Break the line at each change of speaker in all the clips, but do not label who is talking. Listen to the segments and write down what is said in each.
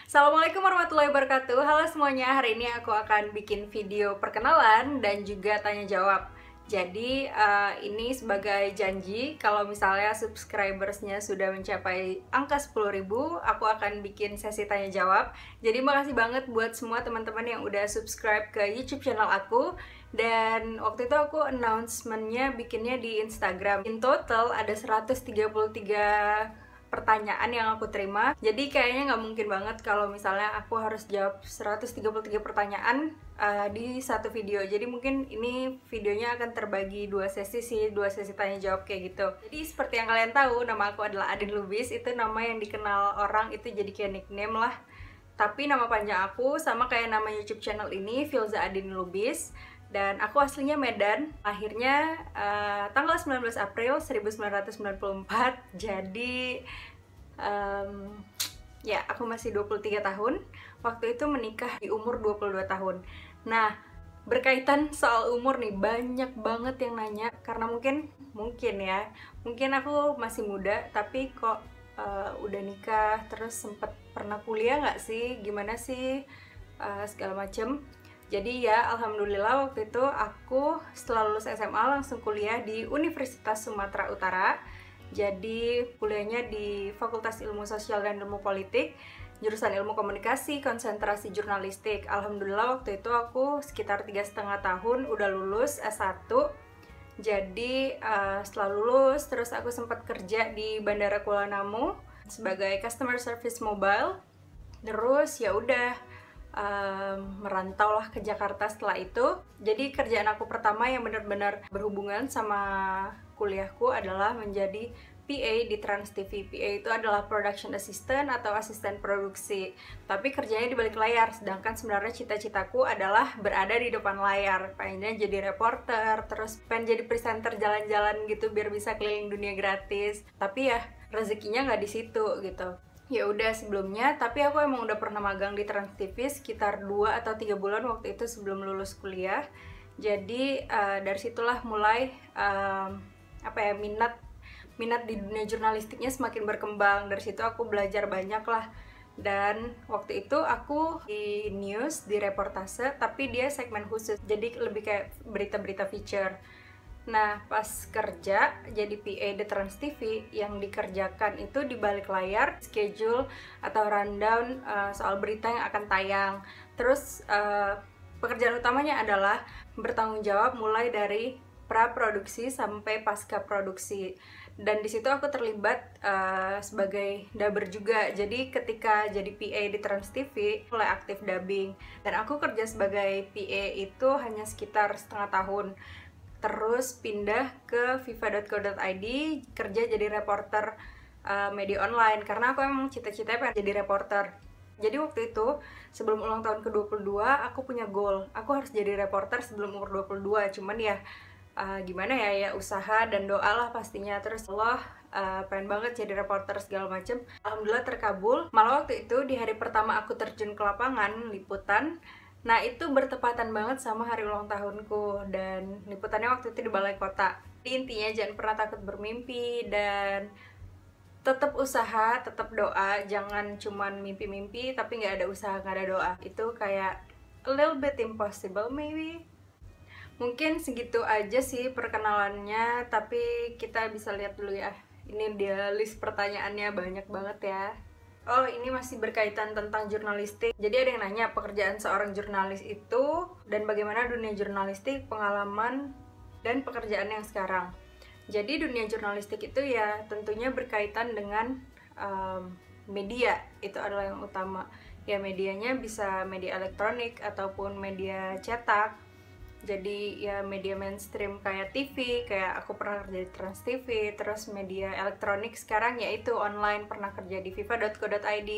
Assalamualaikum warahmatullahi wabarakatuh. Halo semuanya, hari ini aku akan bikin video perkenalan dan juga tanya jawab. Jadi ini sebagai janji, kalau misalnya subscribersnya sudah mencapai angka 10.000, aku akan bikin sesi tanya jawab. Jadi makasih banget buat semua teman-teman yang udah subscribe ke YouTube channel aku. Dan waktu itu aku announcementnya bikinnya di Instagram. In total ada 133 pertanyaan yang aku terima. Jadi kayaknya nggak mungkin banget kalau misalnya aku harus jawab 133 pertanyaan di satu video. Jadi mungkin ini videonya akan terbagi dua sesi sih, dua sesi tanya jawab kayak gitu. Jadi seperti yang kalian tahu, nama aku adalah Adin Lubis. Itu nama yang dikenal orang, itu jadi kayak nickname lah. Tapi nama panjang aku sama kayak nama YouTube channel ini, Filza Adin Lubis. Dan aku aslinya Medan, lahirnya tanggal 19 April 1994. Jadi ya aku masih 23 tahun. Waktu itu menikah di umur 22 tahun. Nah, berkaitan soal umur nih, banyak banget yang nanya. Karena mungkin aku masih muda, tapi kok udah nikah, terus sempet pernah kuliah nggak sih, gimana sih, segala macem. Jadi ya, alhamdulillah waktu itu aku setelah lulus SMA langsung kuliah di Universitas Sumatera Utara. Jadi kuliahnya di Fakultas Ilmu Sosial dan Ilmu Politik, jurusan Ilmu Komunikasi, konsentrasi jurnalistik. Alhamdulillah waktu itu aku sekitar 3,5 tahun udah lulus S1. Jadi setelah lulus terus aku sempat kerja di Bandara Kuala Namu sebagai customer service mobile. Terus ya udah merantau lah ke Jakarta setelah itu. Jadi kerjaan aku pertama yang benar-benar berhubungan sama kuliahku adalah menjadi PA di Trans TV. PA itu adalah production assistant atau asisten produksi. Tapi kerjanya di balik layar, sedangkan sebenarnya cita-citaku adalah berada di depan layar. Pengennya jadi reporter, terus pengen jadi presenter jalan-jalan gitu biar bisa keliling dunia gratis. Tapi ya rezekinya nggak di situ gitu. Ya udah sebelumnya, tapi aku emang udah pernah magang di Trans TV sekitar 2 atau 3 bulan waktu itu sebelum lulus kuliah. Jadi dari situlah mulai minat di dunia jurnalistiknya semakin berkembang. Dari situ aku belajar banyak lah. Dan waktu itu aku di news, di reportase, tapi dia segmen khusus, jadi lebih kayak berita-berita feature. Nah, pas kerja jadi PA di Trans TV, yang dikerjakan itu di balik layar, schedule atau rundown soal berita yang akan tayang. Terus pekerjaan utamanya adalah bertanggung jawab mulai dari pra-produksi sampai pasca produksi. Dan di situ aku terlibat sebagai dubber juga. Jadi ketika jadi PA di Trans TV, mulai aktif dubbing. Dan aku kerja sebagai PA itu hanya sekitar setengah tahun. Terus pindah ke viva.co.id, kerja jadi reporter media online, karena aku emang cita-citanya pengen jadi reporter. Jadi waktu itu, sebelum ulang tahun ke-22, aku punya goal, aku harus jadi reporter sebelum umur 22. Cuman ya gimana ya usaha dan doa lah pastinya. Terus Allah pengen banget jadi reporter segala macem. Alhamdulillah terkabul. Malah waktu itu di hari pertama aku terjun ke lapangan liputan, nah itu bertepatan banget sama hari ulang tahunku, dan liputannya waktu itu di Balai Kota. Jadi intinya jangan pernah takut bermimpi dan tetap usaha, tetap doa. Jangan cuman mimpi-mimpi tapi nggak ada usaha, nggak ada doa. Itu kayak a little bit impossible maybe. Mungkin segitu aja sih perkenalannya, tapi kita bisa lihat dulu ya. Ini dia list pertanyaannya, banyak banget ya. Oh, ini masih berkaitan tentang jurnalistik. Jadi ada yang nanya pekerjaan seorang jurnalis itu dan bagaimana dunia jurnalistik, pengalaman, dan pekerjaan yang sekarang. Jadi dunia jurnalistik itu ya tentunya berkaitan dengan media, itu adalah yang utama. Ya medianya bisa media elektronik ataupun media cetak. Jadi ya media mainstream kayak TV, kayak aku pernah kerja di Trans TV. Terus media elektronik sekarang yaitu online, pernah kerja di viva.co.id.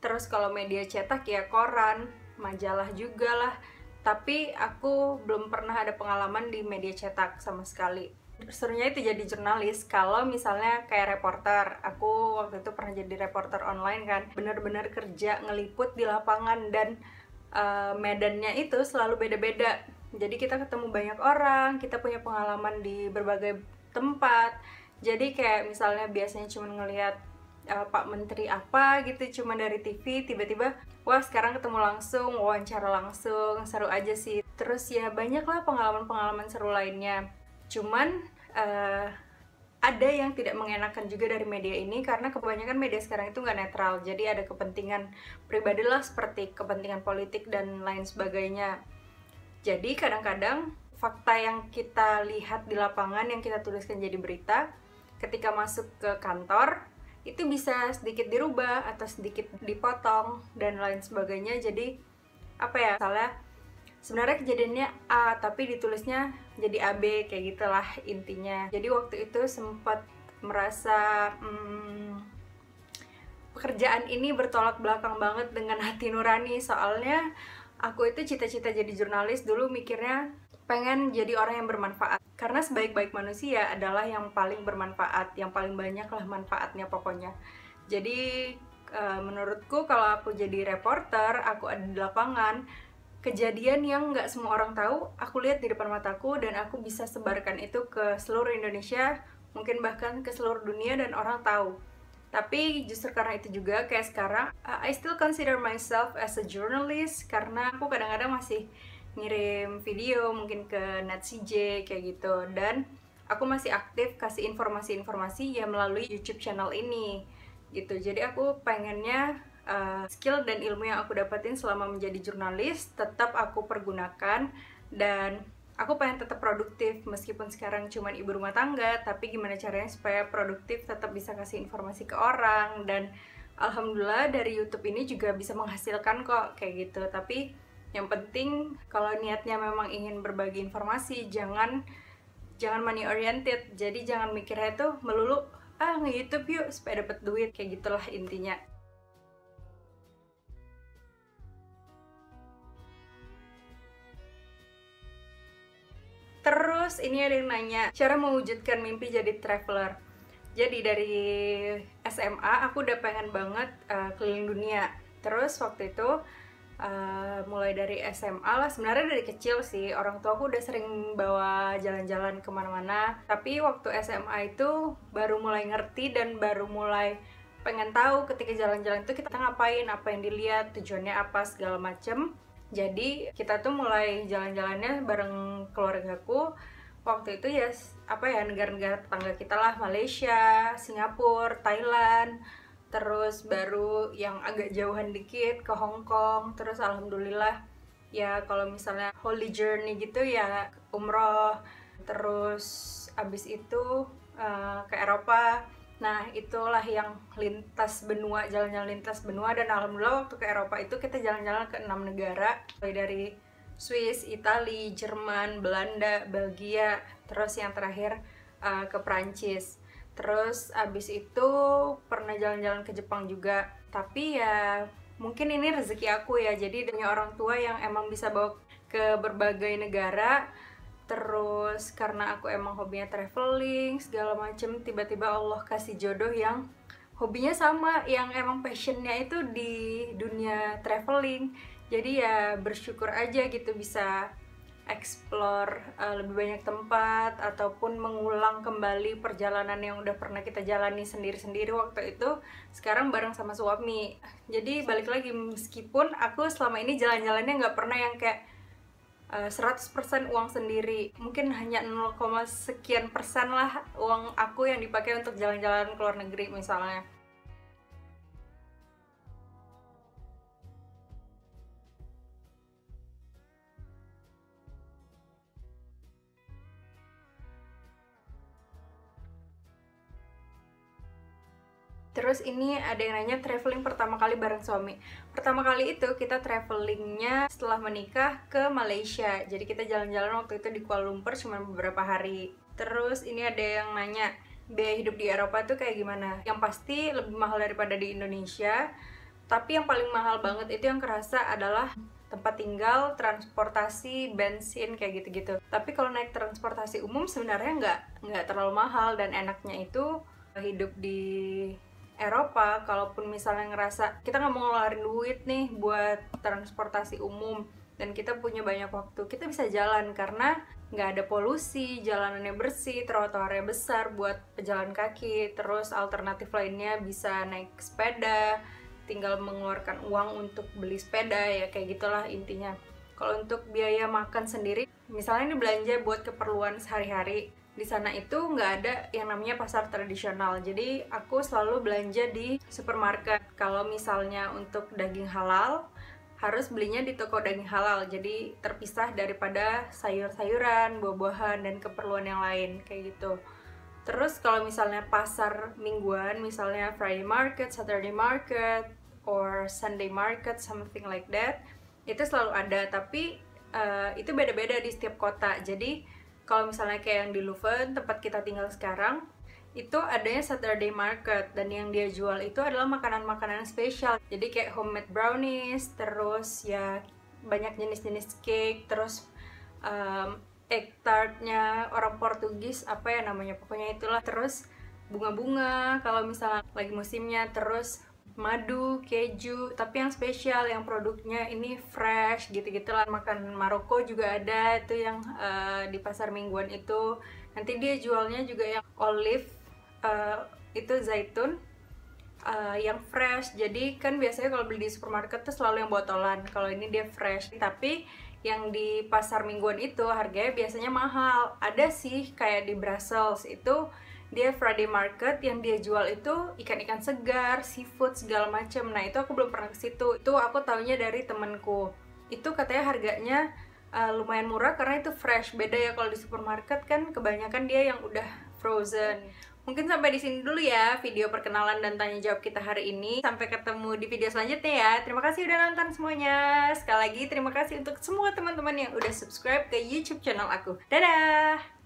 Terus kalau media cetak ya koran, majalah juga lah. Tapi aku belum pernah ada pengalaman di media cetak sama sekali. Serunya itu jadi jurnalis. Kalau misalnya kayak reporter, aku waktu itu pernah jadi reporter online kan, bener-bener kerja ngeliput di lapangan, dan medannya itu selalu beda-beda. Jadi kita ketemu banyak orang, kita punya pengalaman di berbagai tempat. Jadi kayak misalnya biasanya cuma ngelihat Pak Menteri apa gitu, cuma dari TV, tiba-tiba wah sekarang ketemu langsung, wawancara langsung, seru aja sih. Terus ya banyak lah pengalaman-pengalaman seru lainnya. Cuman ada yang tidak mengenakan juga dari media ini, karena kebanyakan media sekarang itu nggak netral, jadi ada kepentingan pribadi lah, seperti kepentingan politik dan lain sebagainya. Jadi kadang-kadang fakta yang kita lihat di lapangan, yang kita tuliskan jadi berita, ketika masuk ke kantor itu bisa sedikit dirubah atau sedikit dipotong dan lain sebagainya. Jadi apa ya, misalnya sebenarnya kejadiannya A tapi ditulisnya jadi AB, kayak gitulah intinya. Jadi waktu itu sempat merasa pekerjaan ini bertolak belakang banget dengan hati nurani. Soalnya aku itu cita-cita jadi jurnalis dulu, mikirnya pengen jadi orang yang bermanfaat, karena sebaik-baik manusia adalah yang paling bermanfaat, yang paling banyak lah manfaatnya pokoknya. Jadi menurutku kalau aku jadi reporter, aku ada di lapangan, kejadian yang nggak semua orang tahu, aku lihat di depan mataku dan aku bisa sebarkan itu ke seluruh Indonesia, mungkin bahkan ke seluruh dunia, dan orang tahu. Tapi justru karena itu juga kayak sekarang, I still consider myself as a journalist, karena aku kadang-kadang masih ngirim video mungkin ke NetCJ kayak gitu, dan aku masih aktif kasih informasi-informasi ya melalui YouTube channel ini gitu. Jadi aku pengennya skill dan ilmu yang aku dapetin selama menjadi jurnalis tetap aku pergunakan, dan aku pengen tetap produktif meskipun sekarang cuman ibu rumah tangga, tapi gimana caranya supaya produktif, tetap bisa kasih informasi ke orang. Dan alhamdulillah dari YouTube ini juga bisa menghasilkan kok kayak gitu. Tapi yang penting kalau niatnya memang ingin berbagi informasi, jangan money oriented. Jadi jangan mikirnya tuh melulu nge-YouTube yuk supaya dapet duit, kayak gitulah intinya. Terus ini ada yang nanya cara mewujudkan mimpi jadi traveler. Jadi dari SMA aku udah pengen banget keliling dunia. Terus waktu itu mulai dari SMA lah, sebenarnya dari kecil sih orang tua aku udah sering bawa jalan-jalan kemana-mana. Tapi waktu SMA itu baru mulai ngerti dan baru mulai pengen tahu ketika jalan-jalan itu kita ngapain, apa yang dilihat, tujuannya apa, segala macem. Jadi kita tuh mulai jalan-jalannya bareng keluargaku. Waktu itu ya negara-negara tetangga kita lah, Malaysia, Singapura, Thailand. Terus baru yang agak jauhan dikit ke Hong Kong. Terus alhamdulillah ya kalau misalnya holy journey gitu ya umroh. Terus abis itu ke Eropa. Nah itulah yang lintas benua, jalan-jalan lintas benua. Dan alhamdulillah waktu ke Eropa itu kita jalan-jalan ke 6 negara, mulai dari Swiss, Italia, Jerman, Belanda, Belgia, terus yang terakhir ke Prancis. Terus abis itu pernah jalan-jalan ke Jepang juga. Tapi ya mungkin ini rezeki aku ya, jadi punya orang tua yang emang bisa bawa ke berbagai negara. Terus karena aku emang hobinya traveling segala macem, tiba-tiba Allah kasih jodoh yang hobinya sama, yang emang passionnya itu di dunia traveling. Jadi ya bersyukur aja gitu bisa explore lebih banyak tempat, ataupun mengulang kembali perjalanan yang udah pernah kita jalani sendiri-sendiri waktu itu, sekarang bareng sama suami. Jadi balik lagi, meskipun aku selama ini jalan-jalannya nggak pernah yang kayak 100% uang sendiri, mungkin hanya 0, sekian persen lah uang aku yang dipakai untuk jalan-jalan ke luar negeri misalnya. Terus ini ada yang nanya traveling pertama kali bareng suami. Pertama kali itu kita travelingnya setelah menikah ke Malaysia. Jadi kita jalan-jalan waktu itu di Kuala Lumpur cuma beberapa hari. Terus ini ada yang nanya biaya hidup di Eropa tuh kayak gimana. Yang pasti lebih mahal daripada di Indonesia. Tapi yang paling mahal banget itu yang kerasa adalah tempat tinggal, transportasi, bensin, kayak gitu-gitu. Tapi kalau naik transportasi umum sebenarnya nggak terlalu mahal, dan enaknya itu hidup di Eropa, kalaupun misalnya ngerasa kita nggak mau ngeluarin duit nih buat transportasi umum, dan kita punya banyak waktu, kita bisa jalan karena nggak ada polusi, jalanannya bersih, trotoarnya besar buat pejalan kaki. Terus alternatif lainnya bisa naik sepeda, tinggal mengeluarkan uang untuk beli sepeda, ya kayak gitulah intinya. Kalau untuk biaya makan sendiri, misalnya ini belanja buat keperluan sehari-hari, di sana itu nggak ada yang namanya pasar tradisional. Jadi aku selalu belanja di supermarket. Kalau misalnya untuk daging halal, harus belinya di toko daging halal, jadi terpisah daripada sayur-sayuran, buah-buahan, dan keperluan yang lain, kayak gitu. Terus kalau misalnya pasar mingguan, misalnya Friday market, Saturday market, or Sunday market, something like that, itu selalu ada, tapi itu beda-beda di setiap kota. Jadi kalau misalnya kayak yang di Leuven, tempat kita tinggal sekarang, itu adanya Saturday market, dan yang dia jual itu adalah makanan-makanan spesial. Jadi kayak homemade brownies, terus ya banyak jenis-jenis cake, terus egg tartnya orang Portugis, apa ya namanya, pokoknya itulah. Terus bunga-bunga kalau misalnya lagi musimnya, terus madu, keju, tapi yang spesial, yang produknya ini fresh gitu-gitulah. Makanan Maroko juga ada, itu yang di pasar mingguan itu. Nanti dia jualnya juga yang olive, itu zaitun yang fresh. Jadi kan biasanya kalau beli di supermarket tuh selalu yang botolan, kalau ini dia fresh. Tapi yang di pasar mingguan itu harganya biasanya mahal. Ada sih kayak di Brussels itu dia Friday market, yang dia jual itu ikan-ikan segar, seafood segala macem. Nah itu aku belum pernah ke situ, itu aku taunya dari temenku. Itu katanya harganya lumayan murah karena itu fresh. Beda ya kalau di supermarket kan kebanyakan dia yang udah frozen. Mungkin sampai di sini dulu ya video perkenalan dan tanya jawab kita hari ini. Sampai ketemu di video selanjutnya ya. Terima kasih udah nonton semuanya. Sekali lagi terima kasih untuk semua teman-teman yang udah subscribe ke YouTube channel aku. Dadah!